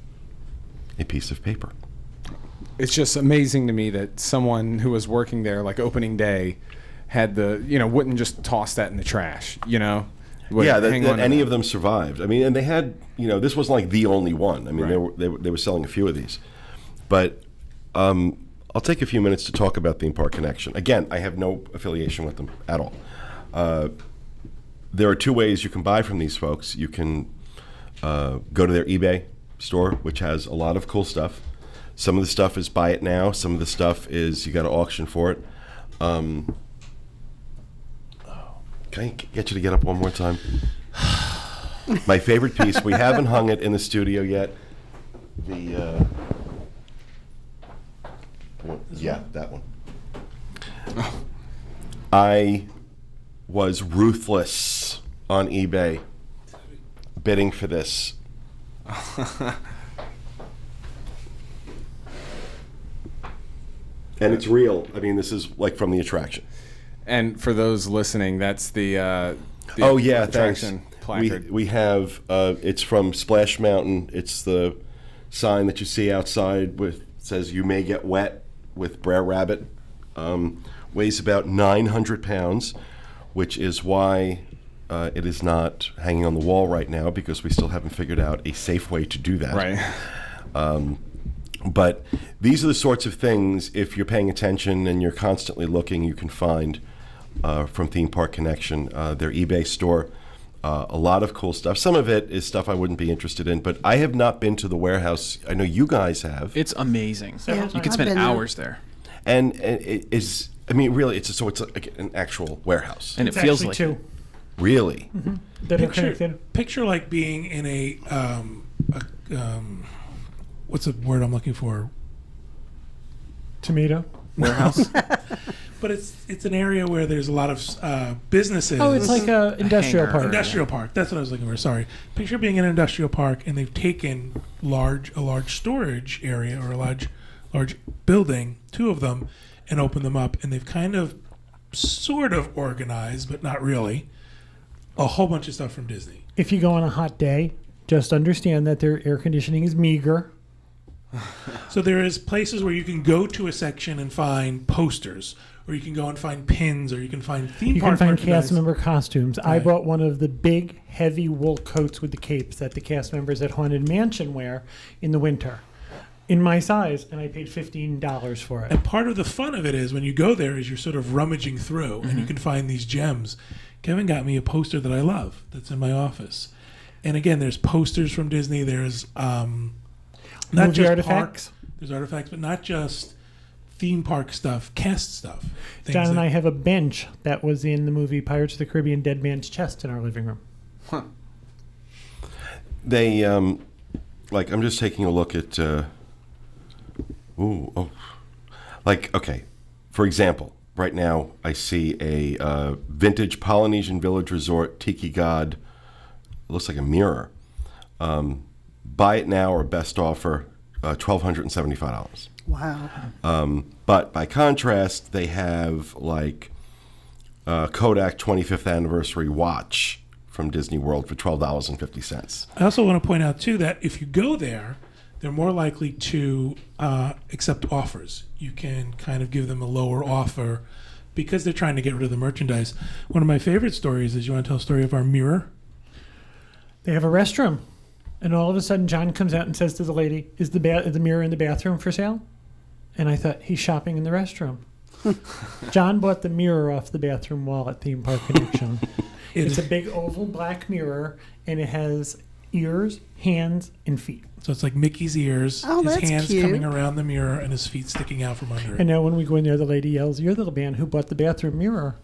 a piece of paper. It's just amazing to me that someone who was working there, like opening day, had wouldn't just toss that in the trash, Would Yeah, hang that on to any that. of them survived. I mean, and they had, this wasn't like the only one. I mean, Right. they were selling a few of these. But I'll take a few minutes to talk about Theme Park Connection. Again, I have no affiliation with them at all. There are two ways you can buy from these folks. You can go to their eBay store, which has a lot of cool stuff. Some of the stuff is buy it now. Some of the stuff is you got to auction for it. Can I get you to get up one more time? My favorite piece. We haven't hung it in the studio yet. That one. I was ruthless on eBay bidding for this. And it's real. I mean, this is like from the attraction. And for those listening, that's the Oh yeah, thanks. attraction placard. We have it's from Splash Mountain. It's the sign that you see outside with says "You may get wet" with Brer Rabbit. Weighs about 900 pounds, which is why it is not hanging on the wall right now because we still haven't figured out a safe way to do that. Right. But these are the sorts of things, if you're paying attention and you're constantly looking, you can find from Theme Park Connection, their eBay store. A lot of cool stuff. Some of it is stuff I wouldn't be interested in, but I have not been to the warehouse. I know you guys have. It's amazing. Yeah, You could I've spend been there. hours there. And it is, I mean, really, it's like an actual warehouse. And It's it feels actually like two Really? that are connected. Picture like being in a what's the word I'm looking for? Tomato. warehouse. But it's an area where there's a lot of businesses. Oh, it's like a industrial hangar. park. Industrial park. That's what I was looking for. Sorry. Picture being in an industrial park, and they've taken a large storage area or a large building, two of them, and opened them up, and they've kind of, sort of organized, but not really, a whole bunch of stuff from Disney. If you go on a hot day, just understand that their air conditioning is meager. So there is places where you can go to a section and find posters, or you can go and find pins, or you can find theme You park can find merchandise. cast member costumes. I Right. bought one of the big, heavy wool coats with the capes that the cast members at Haunted Mansion wear in the winter, in my size, and I paid $15 for it. And part of the fun of it is when you go there is you're sort of rummaging through and you can find these gems. Kevin got me a poster that I love that's in my office. And again, there's posters from Disney. There's not Movie just artifacts. There's artifacts, but not just theme park stuff, cast stuff. Things John and that- I have a bench that was in the movie Pirates of the Caribbean Dead Man's Chest in our living room. They, like, I'm just taking a look at, okay, for example, right now I see a vintage Polynesian village resort tiki god. It looks like a mirror. Buy it now or best offer, $1,275. Wow. But by contrast, they have like Kodak 25th anniversary watch from Disney World for $12.50. I also want to point out, too, that if you go there, they're more likely to accept offers. You can kind of give them a lower offer because they're trying to get rid of the merchandise. One of my favorite stories is, you want to tell a story of our mirror? They have a restroom. And all of a sudden, John comes out and says to the lady, is the mirror in the bathroom for sale? And I thought, he's shopping in the restroom. John bought the mirror off the bathroom wall at Theme Park Connection. It's a big oval black mirror, and it has ears, hands, and feet. So it's like Mickey's ears, Oh, his that's hands cute. coming around the mirror, and his feet sticking out from under it. And now when we go in there, the lady yells, you're the man who bought the bathroom mirror.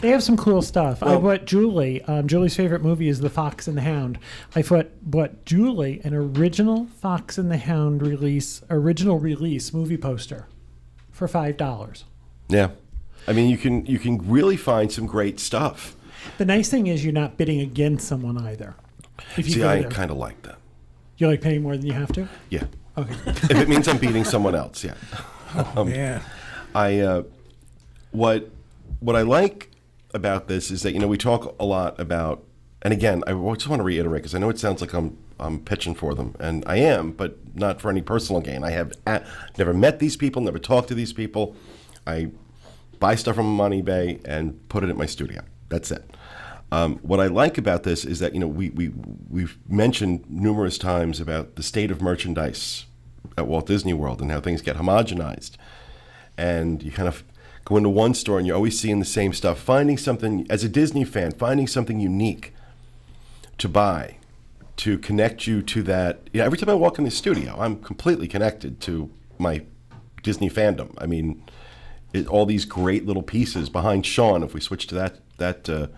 They have some cool stuff. I bought Julie. Julie's favorite movie is The Fox and the Hound. I bought Julie an original Fox and the Hound original release movie poster for $5. Yeah. I mean, you can really find some great stuff. The nice thing is you're not bidding against someone either. If you See, go I there. kind of like that. You like paying more than you have to? Yeah. Okay. If it means I'm beating someone else, yeah. Oh, man. What I like about this is that, we talk a lot about, and again, I just want to reiterate because I know it sounds like I'm pitching for them, and I am, but not for any personal gain. I have never met these people, never talked to these people. I buy stuff from them on eBay and put it at my studio. That's it. What I like about this is that, we've mentioned numerous times about the state of merchandise at Walt Disney World and how things get homogenized. And you kind of go into one store and you're always seeing the same stuff. Finding something, as a Disney fan, finding something unique to buy, to connect you to that. Every time I walk in the studio, I'm completely connected to my Disney fandom. I mean, all these great little pieces behind Sean. If we switch to that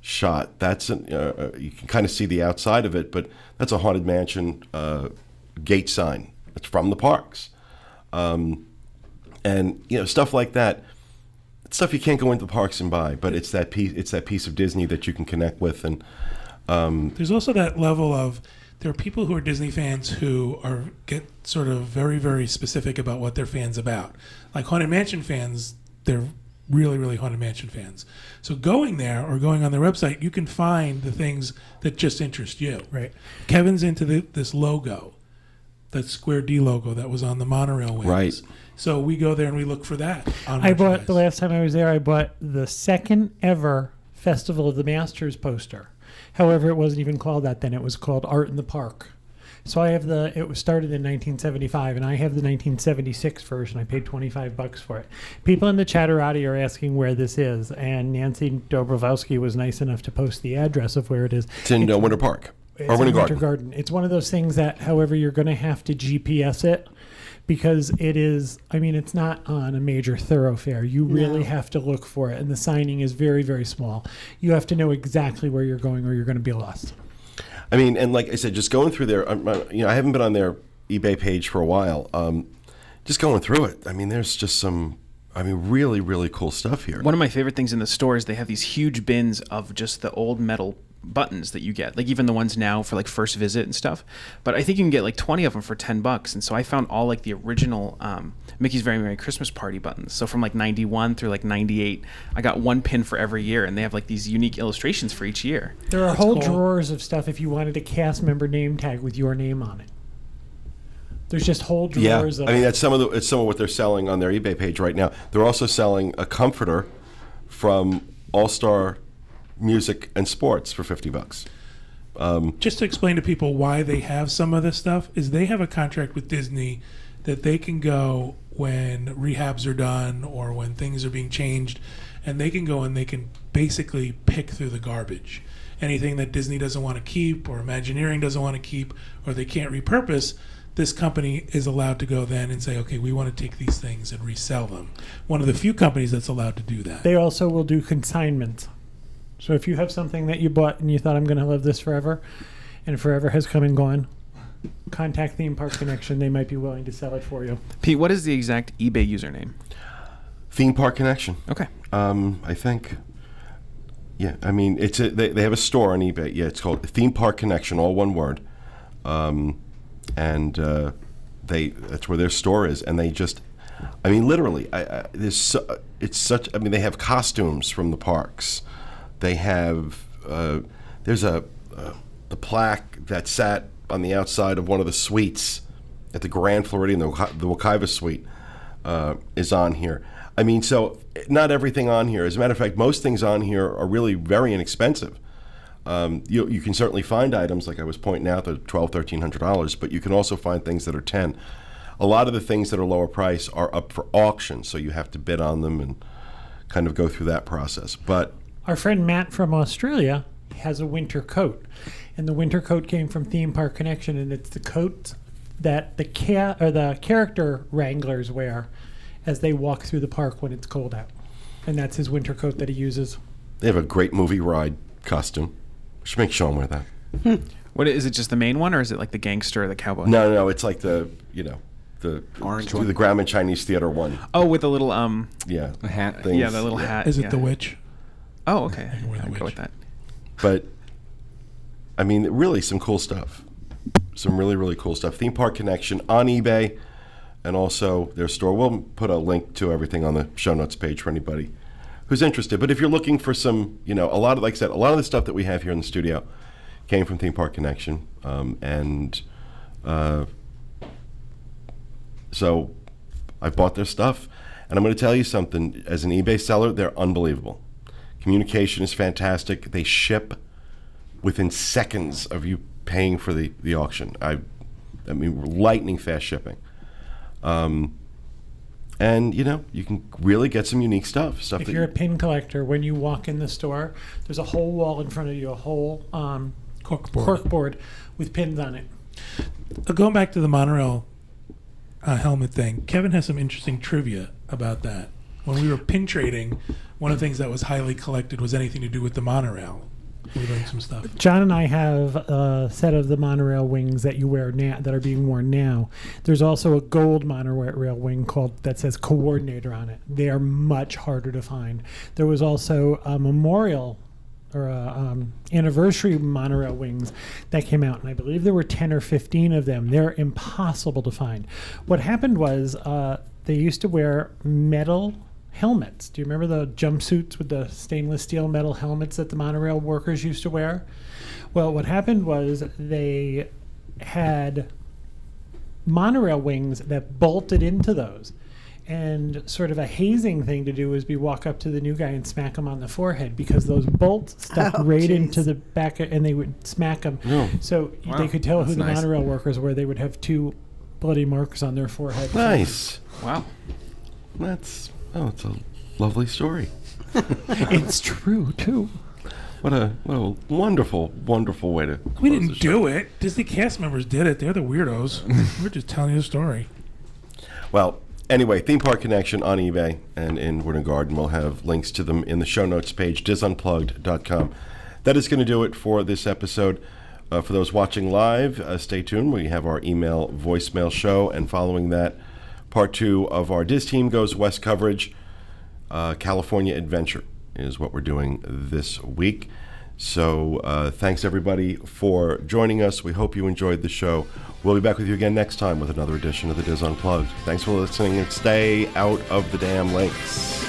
shot, that's you can kind of see the outside of it, but that's a Haunted Mansion gate sign. It's from the parks, and stuff like that. It's stuff you can't go into the parks and buy, but it's that piece. It's that piece of Disney that you can connect with, and there's also that level of there are people who are Disney fans who get sort of very, very specific about what they're fans about. Like Haunted Mansion fans, they're really, really Haunted Mansion fans. So going there or going on their website, you can find the things that just interest you. Right. Kevin's into this logo, that Square D logo that was on the monorail wings. Right. So we go there and we look for that. I bought, the last time I was there, I bought the second ever Festival of the Masters poster. However, it wasn't even called that then. It was called Art in the Park. So I have it was started in 1975, and I have the 1976 version. I paid $25 for it. People in the Chatterati are asking where this is, and Nancy Dobrowski was nice enough to post the address of where it is. it's in Winter Park or Winter Garden. It's one of those things that, however, you're going to have to GPS it because it is, it's not on a major thoroughfare. You really have to look for it, and the signing is very, very small. You have to know exactly where you're going or you're going to be lost. And like I said, just going through there, I haven't been on their eBay page for a while. Just going through it, there's just some, really, really cool stuff here. One of my favorite things in the store is they have these huge bins of just the old metal buttons that you get, like even the ones now for like first visit and stuff. But I think you can get like 20 of them for $10. And so I found all like the original Mickey's Very Merry Christmas Party buttons. So from like 91 through like 98, I got one pin for every year, and they have like these unique illustrations for each year. There are whole drawers of stuff if you wanted a cast member name tag with your name on it. There's just whole drawers of that's some of what they're selling on their eBay page right now. They're also selling a comforter from All Star Music and Sports for $50. Just to explain to people why they have some of this stuff is they have a contract with Disney that they can go when rehabs are done or when things are being changed, and they can go and they can basically pick through the garbage. Anything that Disney doesn't want to keep or Imagineering doesn't want to keep or they can't repurpose, this company is allowed to go then and say, okay, we want to take these things and resell them. One of the few companies that's allowed to do that. They also will do consignment. So if you have something that you bought and you thought, I'm going to live this forever, and forever has come and gone, contact Theme Park Connection. They might be willing to sell it for you. Pete, what is the exact eBay username? Theme Park Connection. Okay. I think. Yeah, they have a store on eBay. Yeah, it's called Theme Park Connection, all one word. And that's where their store is, and they just, literally, it's such. They have costumes from the parks. They have there's the plaque that sat on the outside of one of the suites at the Grand Floridian, the Wekiva suite, is on here. So not everything on here. As a matter of fact, most things on here are really very inexpensive. You can certainly find items, like I was pointing out, that are $1,200, $1,300, but you can also find things that are $10. A lot of the things that are lower price are up for auction, so you have to bid on them and kind of go through that process. But our friend Matt from Australia has a winter coat, and the winter coat came from Theme Park Connection, and it's the coat that the character wranglers wear as they walk through the park when it's cold out, and that's his winter coat that he uses. They have a great movie ride costume. We should make Sean wear that. What is it? Just the main one, or is it like the gangster or the cowboy? No, it's like the orange one, the Grauman Chinese Theater one. Oh, with the little a hat thing. Yeah, the little hat. Is it yeah. the witch? Oh, okay. I can wear the I'll witch. go with that. But really some cool stuff. Some really, really cool stuff. Theme Park Connection on eBay, and also their store. We'll put a link to everything on the show notes page for anybody who's interested. But if you're looking for some, a lot of, like I said, a lot of the stuff that we have here in the studio came from Theme Park Connection, so I bought their stuff, and I'm going to tell you something. As an eBay seller, they're unbelievable. Communication is fantastic. They ship within seconds of you paying for the auction. I mean, lightning fast shipping. And, you can really get some unique stuff. If you're a pin collector, when you walk in the store, there's a whole wall in front of you, a whole corkboard with pins on it. Going back to the monorail helmet thing, Kevin has some interesting trivia about that. When we were pin trading, one of the things that was highly collected was anything to do with the monorail. We learned some stuff. John and I have a set of the monorail wings that you wear now, that are being worn now. There's also a gold monorail wing that says Coordinator on it. They are much harder to find. There was also a memorial or anniversary monorail wings that came out, and I believe there were 10 or 15 of them. They're impossible to find. What happened was they used to wear metal helmets. Do you remember the jumpsuits with the stainless steel metal helmets that the monorail workers used to wear? Well, what happened was they had monorail wings that bolted into those. And sort of a hazing thing to do was walk up to the new guy and smack him on the forehead, because those bolts stuck into the back, and they would smack him. Oh. So they could tell who the monorail workers were. They would have 2 bloody marks on their forehead. Nice. Wow. It's a lovely story. It's true, too. What a wonderful, wonderful way to We close didn't the show. do it. Disney cast members did it. They're the weirdos. We're just telling you a story. Well, anyway, Theme Park Connection on eBay and in Wood & Garden. We'll have links to them in the show notes page, disunplugged.com. That is going to do it for this episode. For those watching live, stay tuned. We have our email voicemail show, and following that, Part 2 of our Diz Team Goes West coverage. California Adventure is what we're doing this week. So thanks, everybody, for joining us. We hope you enjoyed the show. We'll be back with you again next time with another edition of the Diz Unplugged. Thanks for listening, and stay out of the damn lakes.